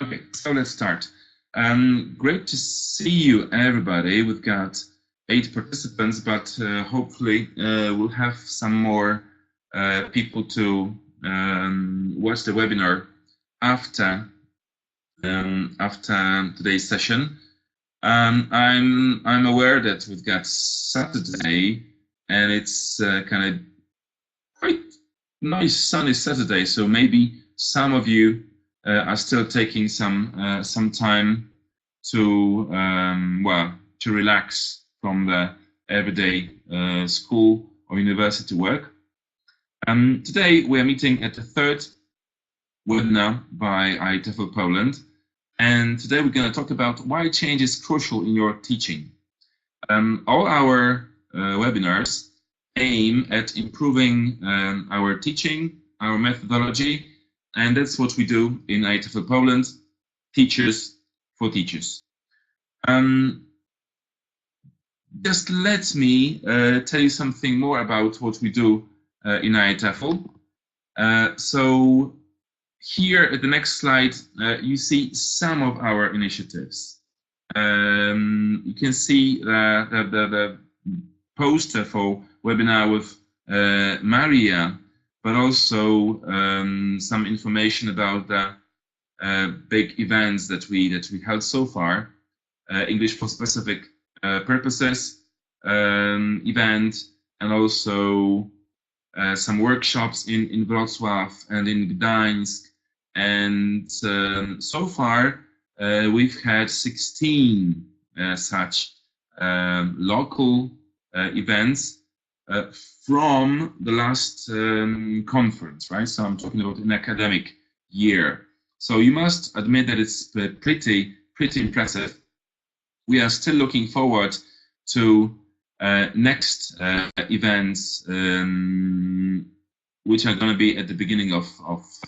Okay, so let's start. Great to see you, everybody. We've got 8 participants, but hopefully we'll have some more people to watch the webinar after today's session. I'm aware that we've got Saturday, and it's kind of quite nice sunny Saturday. So maybe some of you are still taking some time to to relax from the everyday school or university work. Today we are meeting at the 3rd webinar by IATEFL Poland, and today we're going to talk about why change is crucial in your teaching. All our webinars aim at improving our teaching, our methodology, and that's what we do in IATEFL Poland, Teachers for Teachers. Just let me tell you something more about what we do in IATEFL. So here at the next slide, you see some of our initiatives. You can see the poster for webinar with Maria, but also some information about the big events that we held so far. English for Specific Purposes event, and also some workshops in Wrocław and in Gdańsk. And so far we've had 16 such local events from the last conference, right? So I'm talking about an academic year. So you must admit that it's pretty impressive. We are still looking forward to next events, which are going to be at the beginning of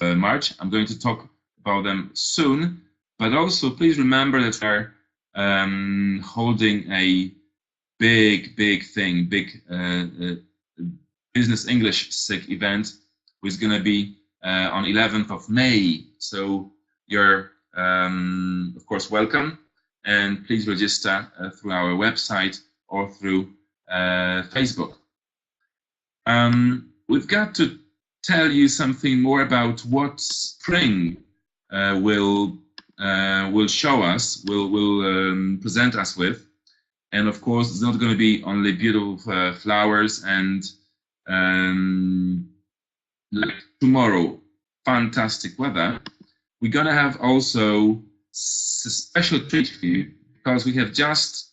March. I'm going to talk about them soon, but also please remember that we are holding a big Business English SIG event, which is going to be on 11th of May. So you're of course welcome, and please register through our website or through Facebook. We've got to tell you something more about what spring will show us, will present us with. And of course, it's not going to be only beautiful flowers and like tomorrow, fantastic weather. We're going to have also a special treat for you, because we have just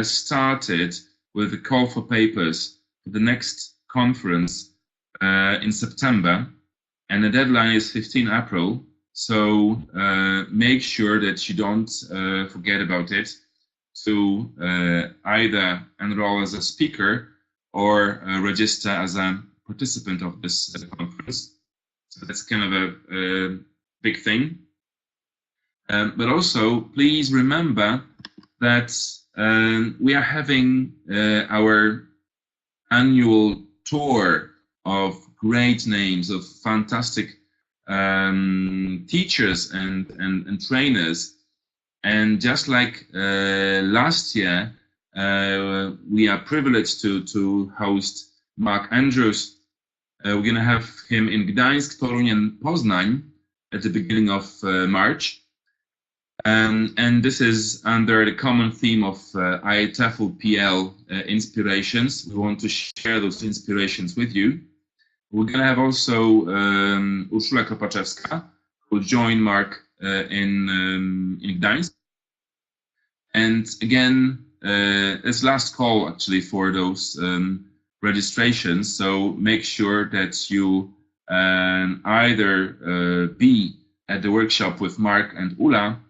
started with the call for papers for the next conference in September, and the deadline is 15 April. So make sure that you don't forget about it, to either enroll as a speaker or register as a participant of this conference. So that's kind of a big thing. But also, please remember that we are having our annual tour of great names, of fantastic teachers and trainers. And just like last year, we are privileged to host Mark Andrews. We're going to have him in Gdańsk, Toruń, and Poznań at the beginning of March. And this is under the common theme of IATEFL PL inspirations. We want to share those inspirations with you. We're going to have also Urszula Kropaczewska, who will join Mark in Gdańsk. And again, it's last call actually for those registrations. So make sure that you either be at the workshop with Mark and Ula,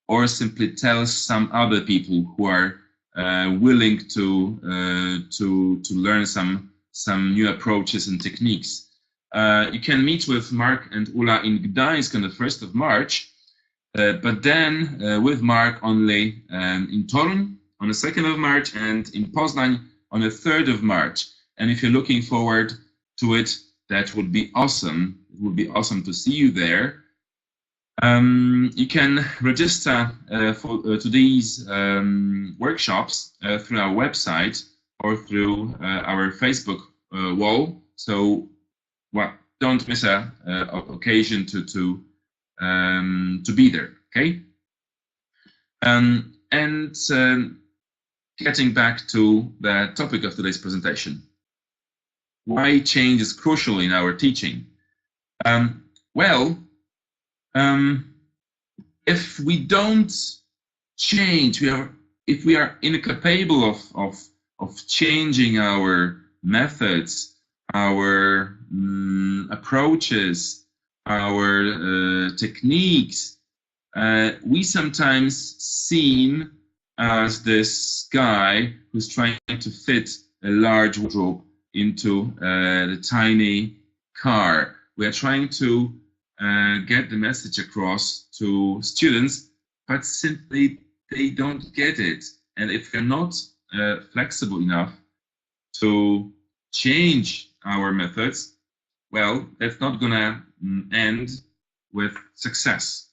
or simply tell some other people who are willing to learn some new approaches and techniques. You can meet with Mark and Ula in Gdańsk on the 1st of March, but then with Mark only in Toruń on the 2nd of March and in Poznań on the 3rd of March. And if you're looking forward to it, that would be awesome. It would be awesome to see you there. You can register to these workshops through our website or through our Facebook wall. So, well, don't miss a occasion to be there. Okay. And getting back to the topic of today's presentation, why change is crucial in our teaching. Well. If we don't change, if we are incapable of changing our methods, our approaches, our techniques, we sometimes seen as this guy who's trying to fit a large wardrobe into the tiny car. We are trying to get the message across to students, but simply they don't get it. And if we're not flexible enough to change our methods, well, that's not going to end with success.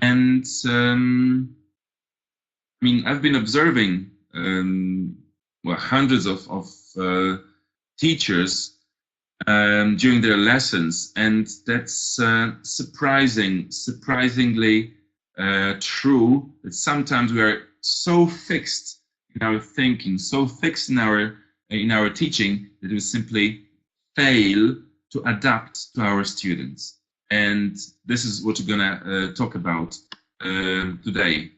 And I mean, I've been observing well, hundreds of teachers during their lessons, and that's surprisingly true. That sometimes we are so fixed in our thinking, so fixed in our teaching, that we simply fail to adapt to our students. And this is what we're gonna talk about today.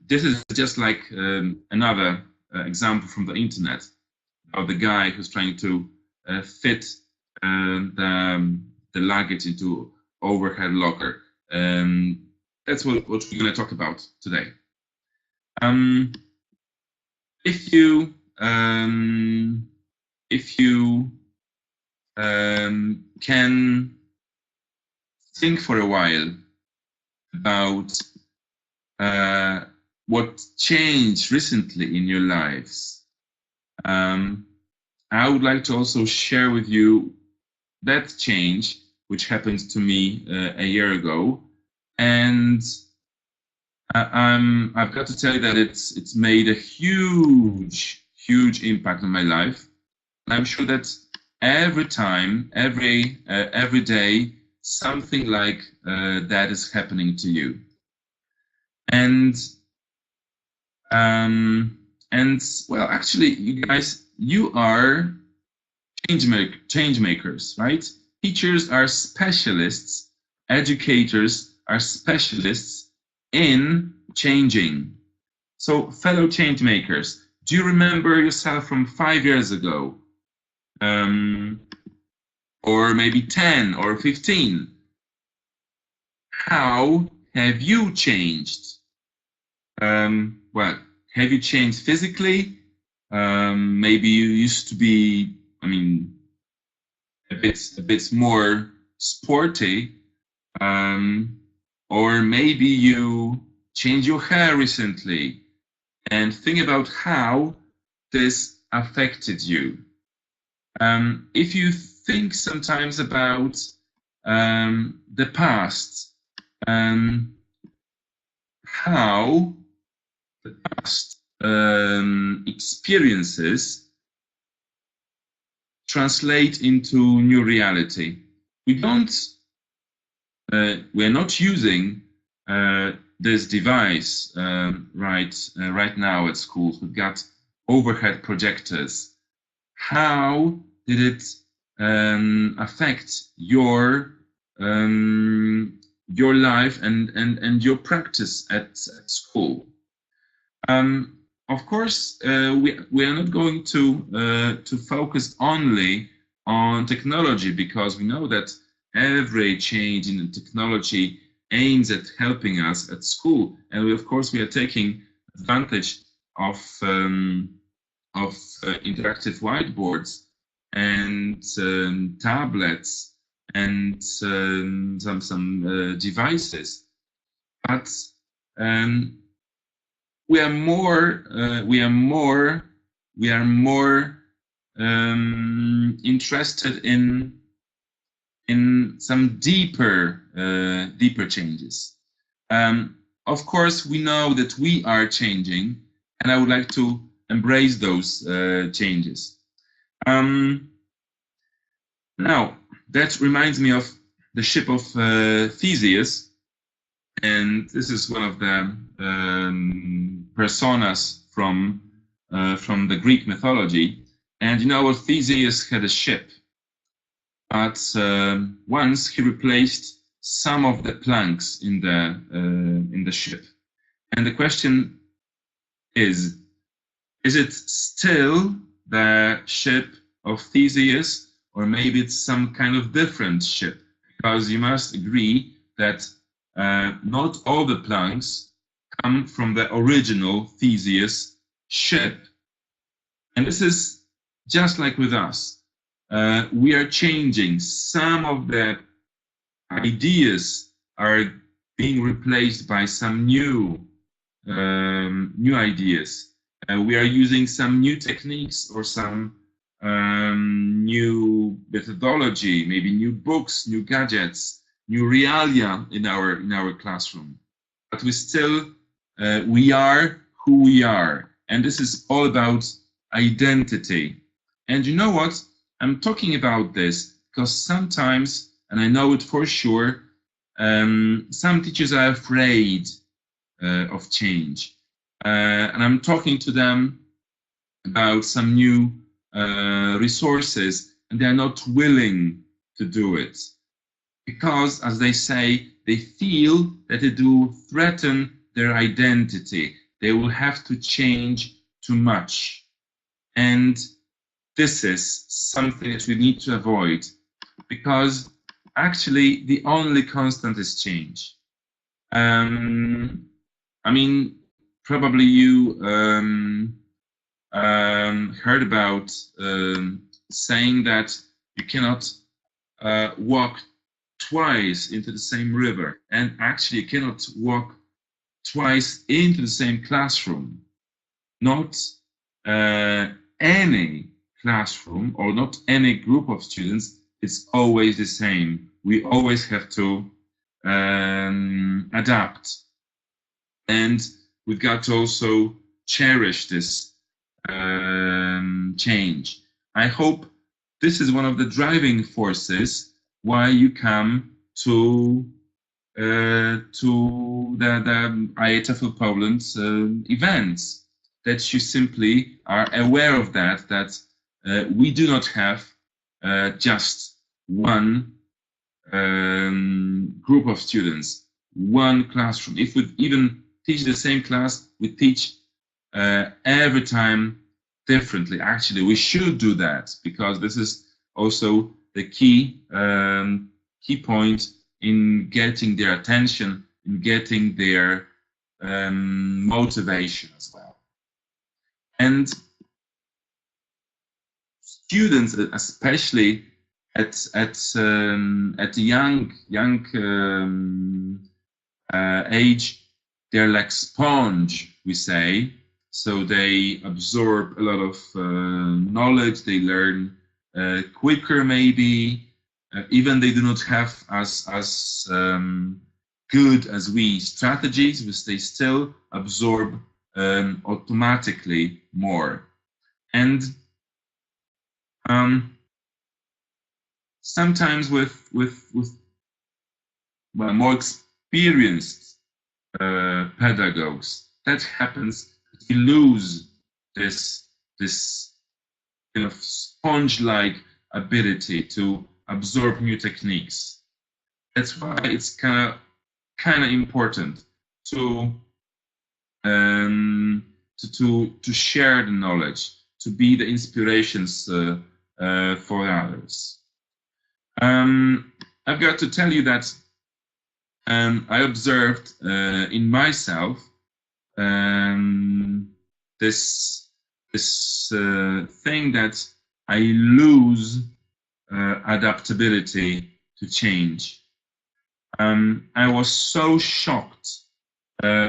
This is just like another example from the internet of the guy who's trying to fit the luggage into overhead locker. That's what we're going to talk about today. If you can think for a while about what changed recently in your lives, I would like to also share with you that change which happened to me a year ago, and I've got to tell you that it's made a huge impact on my life. And I'm sure that every time, every day, something like that is happening to you. And well, actually, you guys, you are change makers, right? Teachers are specialists, educators are specialists in changing. So, fellow change makers, do you remember yourself from 5 years ago? Or maybe 10 or 15? How have you changed? Well, have you changed physically? Maybe you used to be, I mean, a bit more sporty, or maybe you changed your hair recently. And think about how this affected you. If you think sometimes about the past, how the past experiences translate into new reality. We are not using this device right now at schools. We've got overhead projectors. How did it affect your life and your practice at school? Of course, we are not going to focus only on technology, because we know that every change in technology aims at helping us at school, and we are taking advantage of interactive whiteboards and tablets and some devices, but we are more interested in in some deeper changes. Of course, we know that we are changing, and I would like to embrace those changes. Now, that reminds me of the ship of Theseus, and this is one of the personas from the Greek mythology. And you know, Theseus had a ship, but once he replaced some of the planks in the ship, and the question is it still the ship of Theseus, or maybe it's some kind of different ship? Because you must agree that not all the planks come from the original Theseus ship. And this is just like with us. We are changing. Some of the ideas are being replaced by some new ideas. We are using some new techniques or some new methodology, maybe new books, new gadgets, new realia in our classroom. But we still we are who we are, and this is all about identity. And you know what? I'm talking about this because sometimes, and I know it for sure, some teachers are afraid of change, and I'm talking to them about some new resources, and they're not willing to do it because, as they say, they feel that it will threaten their identity. They will have to change too much. And this is something that we need to avoid, because actually the only constant is change. I mean, probably you heard about saying that you cannot walk twice into the same river, and actually you cannot walk twice into the same classroom. Not any classroom or not any group of students is always the same. We always have to adapt, and we've got to also cherish this change. I hope this is one of the driving forces why you come to the IATEFL Poland events, that you simply are aware of that we do not have just one group of students, one classroom. If we even teach the same class, we teach every time differently. Actually, we should do that, because this is also the key point in getting their attention, in getting their motivation as well. And students, especially at the young age, they're like sponge, we say. So they absorb a lot of knowledge. They learn quicker, maybe. Even they do not have as good as we strategies, but they still absorb automatically more. And sometimes with well, more experienced pedagogues, that happens. You lose this kind of sponge-like ability to absorb new techniques. That's why it's kind of important to share the knowledge, to be the inspirations for others. I've got to tell you that I observed in myself this thing that I lose adaptability to change. I was so shocked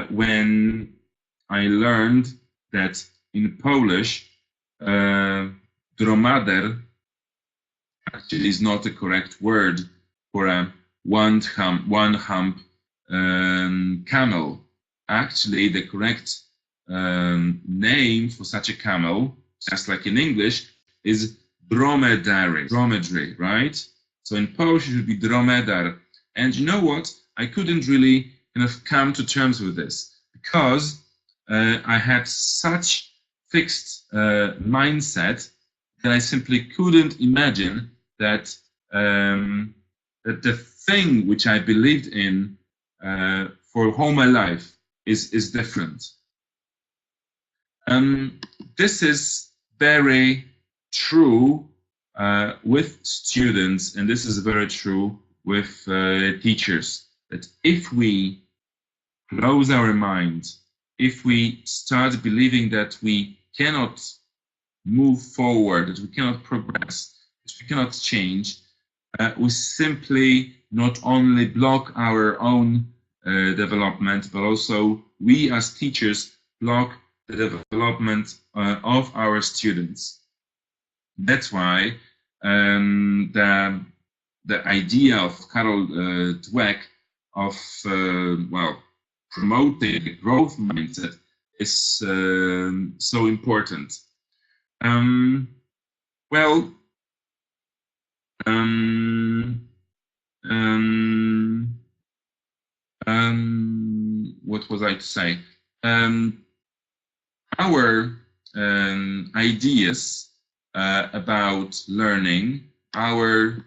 when I learned that in Polish, dromader actually is not the correct word. for a one hump camel. Actually, the correct name for such a camel, just like in English, is dromedary, right? So in Polish it would be dromedar. And you know what? I couldn't really kind of come to terms with this because I had such fixed mindset that I simply couldn't imagine that that the thing which I believed in for all my life is different. This is very true with students, and this is very true with teachers, that if we close our mind, if we start believing that we cannot move forward, that we cannot progress, that we cannot change, we simply not only block our own development, but also we as teachers block the development of our students. That's why the idea of Karol Dweck of promoting the growth mindset is so important. What was I to say? Our ideas about learning, our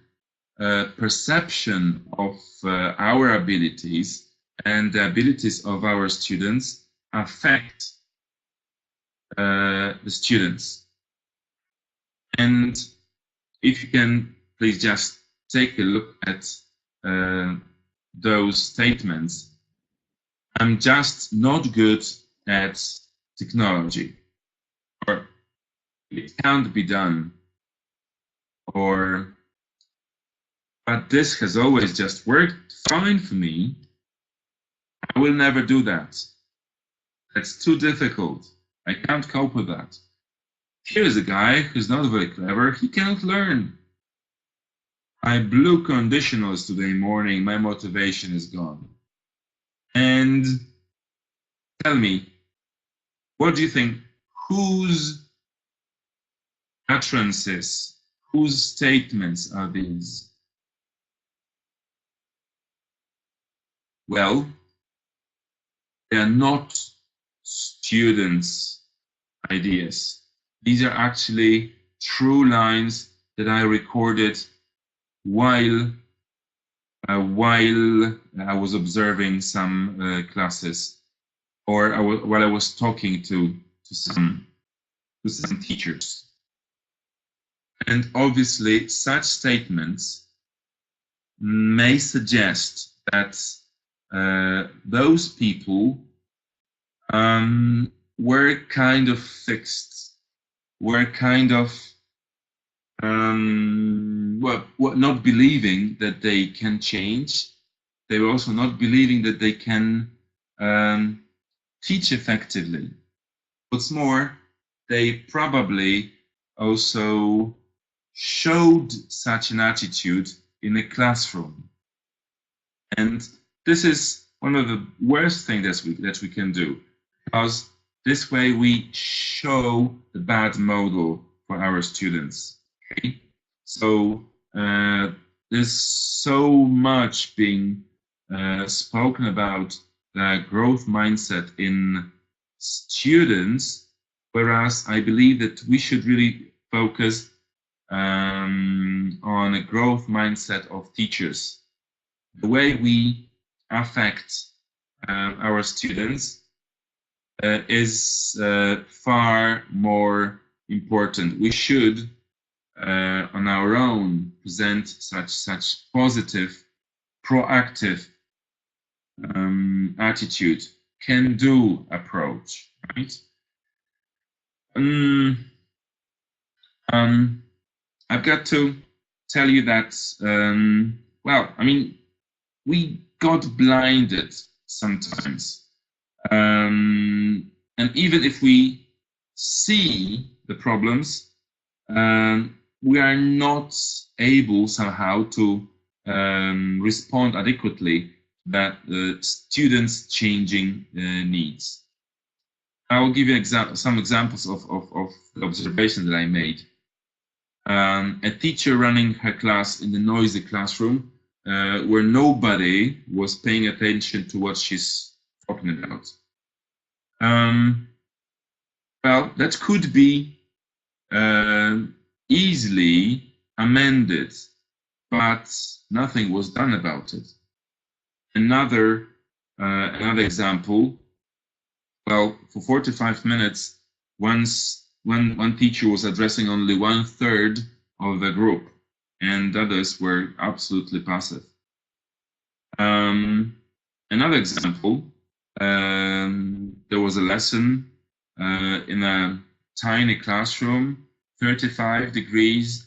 perception of our abilities and the abilities of our students affect the students. And if you can please just take a look at those statements. I'm just not good at technology, or it can't be done, or but this has always just worked fine for me. I will never do that. That's too difficult. I can't cope with that. Here's a guy who's not very clever. He cannot learn. I blew conditionals today morning. My motivation is gone. And tell me, what do you think? Whose utterances, whose statements are these? Well, they are not students' ideas. These are actually true lines that I recorded while I was observing some classes, or while I was talking to some teachers. And obviously, such statements may suggest that those people were kind of fixed, were kind of not believing that they can change. They were also not believing that they can teach effectively. What's more, they probably also showed such an attitude in a classroom. And this is one of the worst things that we can do, because this way we show the bad model for our students. Okay? So there's so much being spoken about the growth mindset in students, whereas I believe that we should really focus on a growth mindset of teachers. The way we affect our students is far more important. We should, on our own, present such positive, proactive attitude, can-do approach, right? I've got to tell you that, we got blinded sometimes. And even if we see the problems, we are not able somehow to respond adequately to the students' changing needs. I will give you some examples of the observations that I made. A teacher running her class in the noisy classroom where nobody was paying attention to what she's talking about. Well, that could be easily amended, but nothing was done about it. Another example. Well, for 45 minutes, one teacher was addressing only 1/3 of the group, and others were absolutely passive. Another example, there was a lesson in a tiny classroom, 35 degrees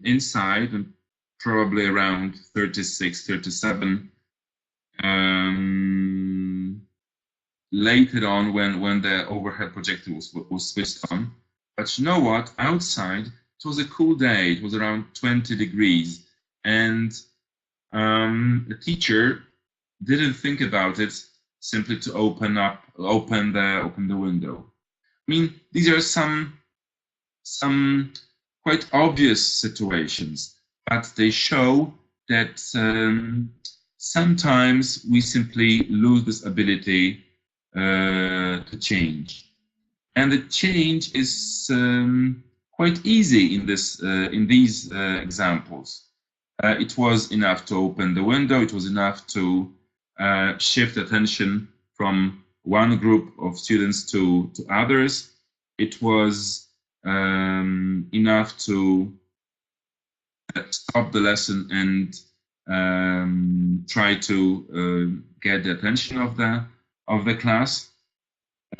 inside, and probably around 36, 37. Later on, when the overhead projector was switched on. But you know what? Outside, it was a cool day. It was around 20 degrees. And the teacher didn't think about it simply to open the window. I mean, these are some quite obvious situations, but they show that sometimes we simply lose this ability to change, and the change is quite easy in these examples. It was enough to open the window. It was enough to shift attention from one group of students to others. It was enough to stop the lesson and try to get the attention of the class.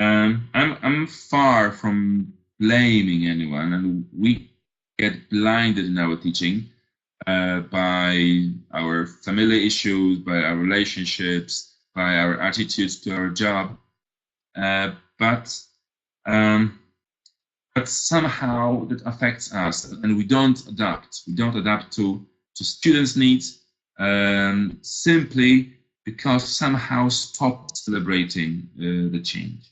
I'm far from blaming anyone, and we get blinded in our teaching by our family issues, by our relationships, by our attitudes to our job. But somehow that affects us, and we don't adapt. We don't adapt to students' needs simply because somehow stop celebrating the change.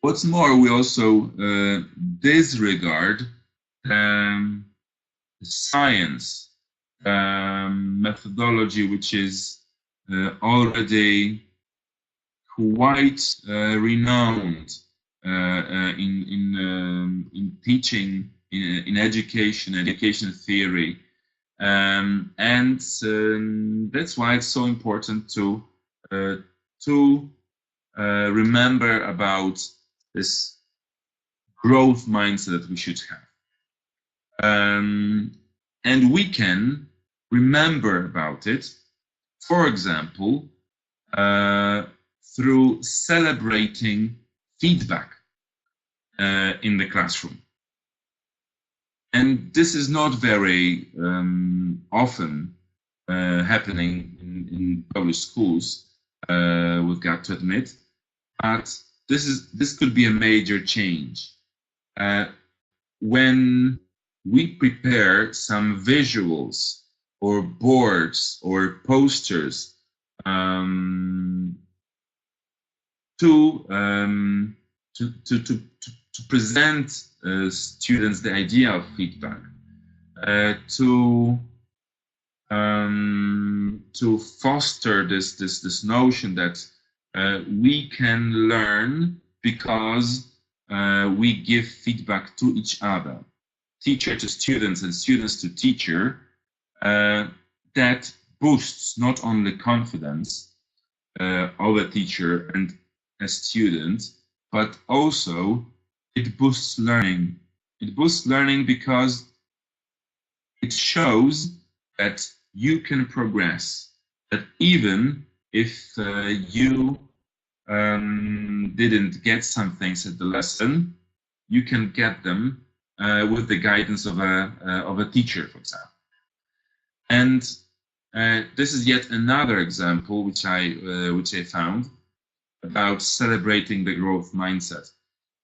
What's more, we also disregard science methodology, which is already quite renowned in teaching, in education theory, and that's why it's so important to remember about this growth mindset that we should have. And we can remember about it, for example, through celebrating feedback in the classroom. And this is not very often happening in Polish schools, we've got to admit, but this could be a major change. When we prepare some visuals or boards or posters to present students the idea of feedback, to foster this notion that we can learn because we give feedback to each other, teacher to students and students to teacher. That boosts not only confidence of a teacher and a student, but also it boosts learning. It boosts learning because it shows that you can progress, that even if you didn't get some things at the lesson, you can get them with the guidance of a teacher, for example. And this is yet another example which I found about celebrating the growth mindset.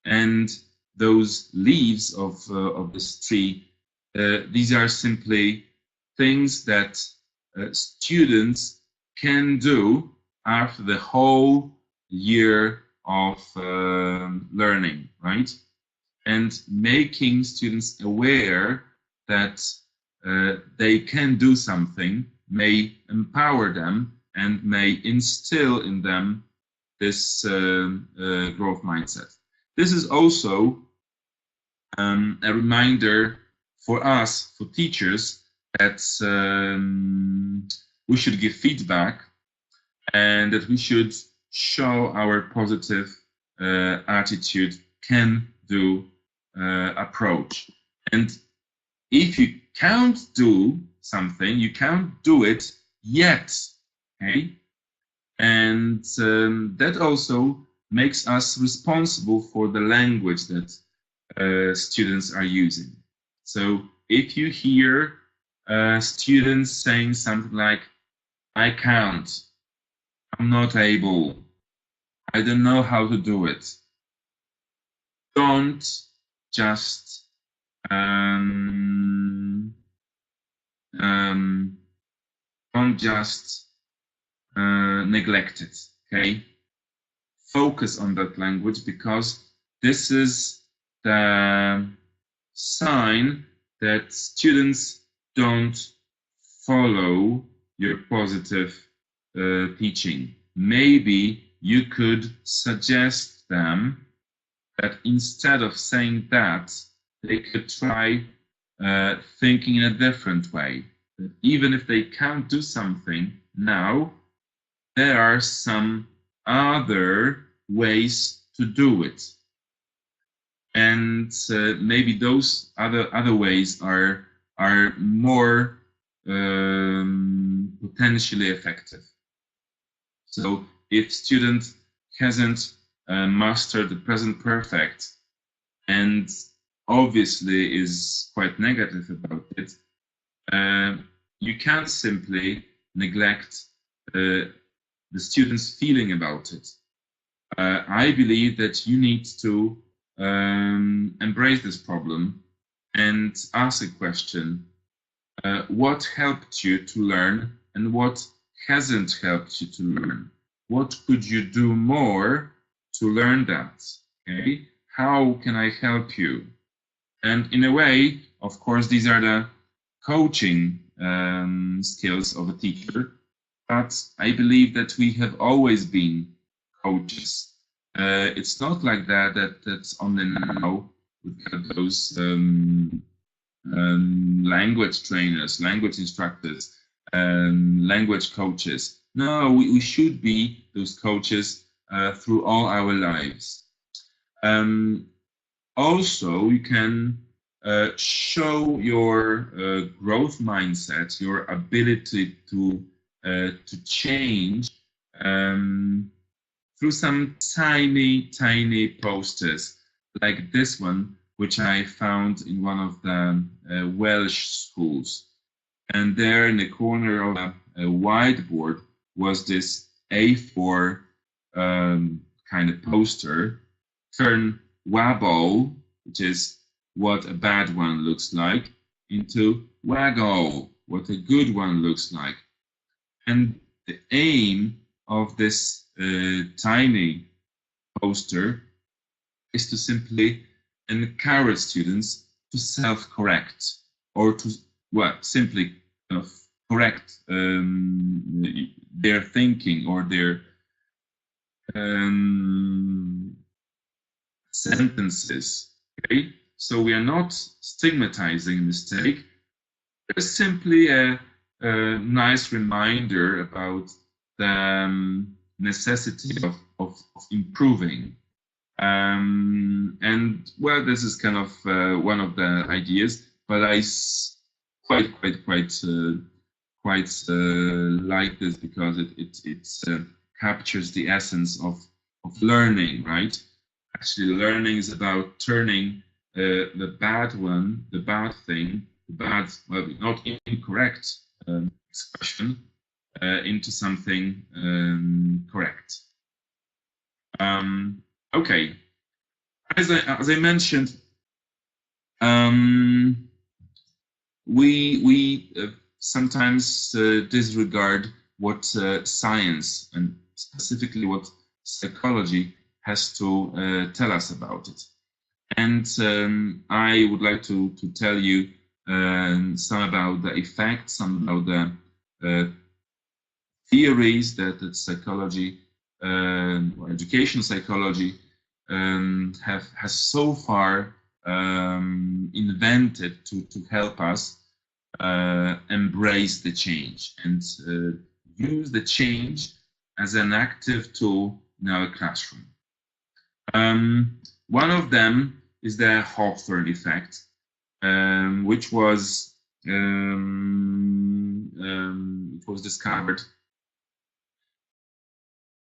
And those leaves of this tree these are simply things that students can do after the whole year of learning, right? And making students aware that they can do something may empower them and may instill in them this growth mindset. This is also a reminder for us, for teachers, that we should give feedback and that we should show our positive attitude, can do approach. And if you can't do something, you can't do it yet, okay? And that also makes us responsible for the language that students are using. So if you hear students saying something like, I can't, I'm not able, I don't know how to do it, don't just neglect it, okay? Focus on that language, because this is the sign that students don't follow your positive teaching. Maybe you could suggest them that instead of saying that, they could try thinking in a different way. That even if they can't do something now, there are some other ways to do it. And maybe those other ways are more potentially effective. So if student hasn't mastered the present perfect and obviously is quite negative about it, you can't simply neglect the student's feeling about it. I believe that you need to embrace this problem and ask a question. What helped you to learn and what hasn't helped you to learn? What could you do more to learn that? Okay? How can I help you? And in a way, of course, these are the coaching skills of a teacher, but I believe that we have always been coaches. It's not like that's only now we've got those language trainers, language instructors, language coaches. No, we should be those coaches through all our lives. Also, you can show your growth mindset, your ability to change through some tiny posters like this one, which I found in one of the Welsh schools. And there in the corner of a whiteboard was this A4 kind of poster, turn wabble, which is what a bad one looks like, into waggle, what a good one looks like. And the aim of this tiny poster is to simply encourage students to self-correct, or to, well, simply kind of correct their thinking or their sentences. Okay, so we are not stigmatizing a mistake. It's simply a nice reminder about the necessity of improving. And well, this is kind of one of the ideas, but I quite like this because it captures the essence of learning, right? Actually, learning is about turning the bad thing, well, not incorrect expression into something correct. Okay, as I mentioned, we sometimes disregard what science and specifically what psychology has to tell us about it. And I would like to tell you some about the effects, some about the theories that psychology or education psychology has so far invented to help us embrace the change and use the change as an active tool in our classroom. One of them is the Hawthorne effect, which was it was discovered